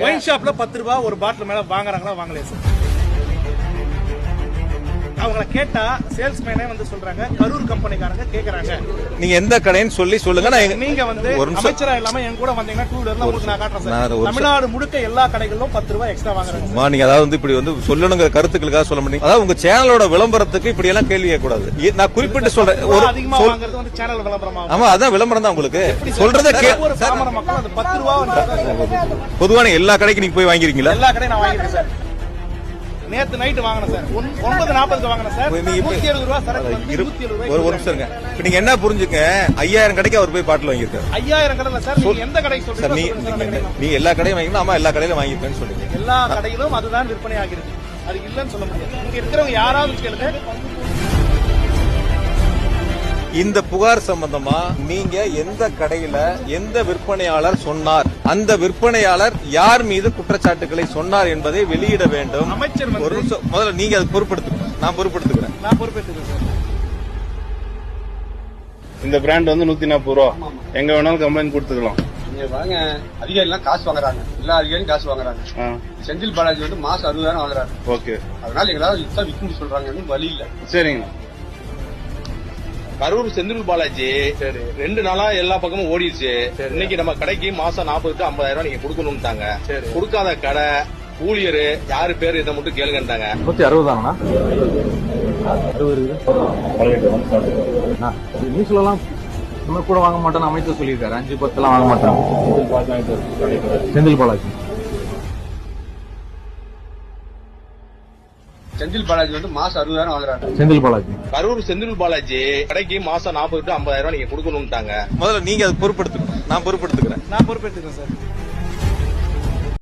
Wine ஷாப்ல 10 ரூபாய் ஒரு பாட்டில் மேல வாங்குறாங்களா வாங்கலையா சார்? அவங்கள கேட்டா சேல்ஸ்மேனே வந்து சொல்றாங்க கரூர் கம்பெனிக்காரங்க கேக்குறாங்க. நீங்க எந்த கடைன்னு சொல்லுங்க. நீங்க வந்து அமைச்சரா இல்லாம என் கூட வந்தீங்கன்னா 2 வீலர்ல உங்களுக்கு நான் காட்டுறேன் சார். தமிழ்நாடு முழுக்க எல்லா கடைகளிலும் 10 ரூபாய் எக்ஸ்ட்ரா வாங்குறாங்க. நீங்க அதாவது இப்படி வந்து சொல்லணுங்க கருத்துக்களுக்காக சொல்ல முடியும். அதாவது உங்க சேனலோட விளம்பரத்துக்கு இப்படி எல்லாம் கேள்வி கேட்கக்கூடாது. நான் குறிப்பிட்டு சொல்றேன். அதிகமா வாங்குறது வந்து சேனல் விளம்பரமா? ஆமா, அதான் விளம்பரம் தான் உங்களுக்கு சொல்றத ஒரு சாமானிய மக்கள் அது 10 ரூபாய் பொதுவான எல்லா கடைக்கு நீங்க போய் வாங்கிருக்கீங்களா? எல்லா கடையும் நான் வாங்கிருக்கேன் சார். நேத்து நைட் வாங்கினேன் சார். 9:40 வாங்கினேன் சார். 170 ரூபாய் சரக்கு வந்து 170 ரூபாய். ஒரு நிமிஷம்ங்க. இப்ப நீங்க என்ன புரிஞ்சுக்க 5000 கடைக்கு அவர் போய் பாட்டில் வாங்கிருக்காரு. 5000 கடையில சார் நீங்க எந்த கடைக்கு சொல்றீங்க? நீங்க எல்லா கடையும் வாங்கினா ஆமா எல்லா கடையிலும் வாங்கிருக்கேன்னு சொல்றீங்க. எல்லா கடையிலும் அதுதான் விற்பனை ஆகிருக்கு. அது இல்லன்னு சொல்ல முடியாது. இங்க இருக்கிறவங்க யாராவது கேளுங்க. இந்த புகார் சம்பந்தமா நீங்க எந்த கடையில எந்த விற்பனையாளர் சொன்னார், அந்த விற்பனையாளர் யார் மீது குற்றச்சாட்டுகளை சொன்னார் என்பதை வெளியிட வேண்டும். அமைச்சர் ஒரு நிமிஷம் முதல்ல நீங்க அதை பொறுப்படுத்துங்க. நான் பொறுப்படுத்துக்கிறேன். சார். இந்த பிராண்ட் வந்து 140 ரூபா. எங்க வேணாலும் கம்ப்ளைண்ட் கொடுத்துக்கலாம். நீங்க வாங்க, அதிகாரி எல்லாம் காசு வாங்குறாங்க. எல்லா அதிகாரியும் காசு வாங்குறாங்க. செந்தில் பாலாஜி வந்து மாசம் 60,000 வாங்குறாரு. ஓகே, அதனால எங்களால இதான் விற்கும் சொல்றாங்க. வழி இல்ல. சரிங்க. கரூர் செந்தில் பாலாஜி 2 நாளா எல்லா பக்கமும் ஓடிடுச்சு. இன்னைக்கு நம்ம கடைக்கு மாசம் 40 to 50,000 நீங்க கொடுக்கணும்ட்டாங்க. கொடுக்காத கடை ஊழியரு யாரு பேரு இதை மட்டும் கேளுங்கட்டாங்க. 160 நியூஸ்லாம் இன்னும் கூட வாங்க மாட்டோம்னு அமைச்சர் சொல்லியிருக்காரு. 5-10 எல்லாம் வாங்க மாட்டோம். செந்தில் பாலாஜி செந்தில் பாலாஜி வந்து மாசம் 60,000 வாங்குறாரு. செந்தில் பாலாஜி கரூர் செந்தில் பாலாஜி கடைக்கு மாசம் 40 to 50,000 நீங்க கொடுக்கணும்ட்டாங்க. முதல்ல நீங்க அதை பொறுப்படுத்துங்க. நான் பொறுப்படுத்துக்கிறேன். சார்.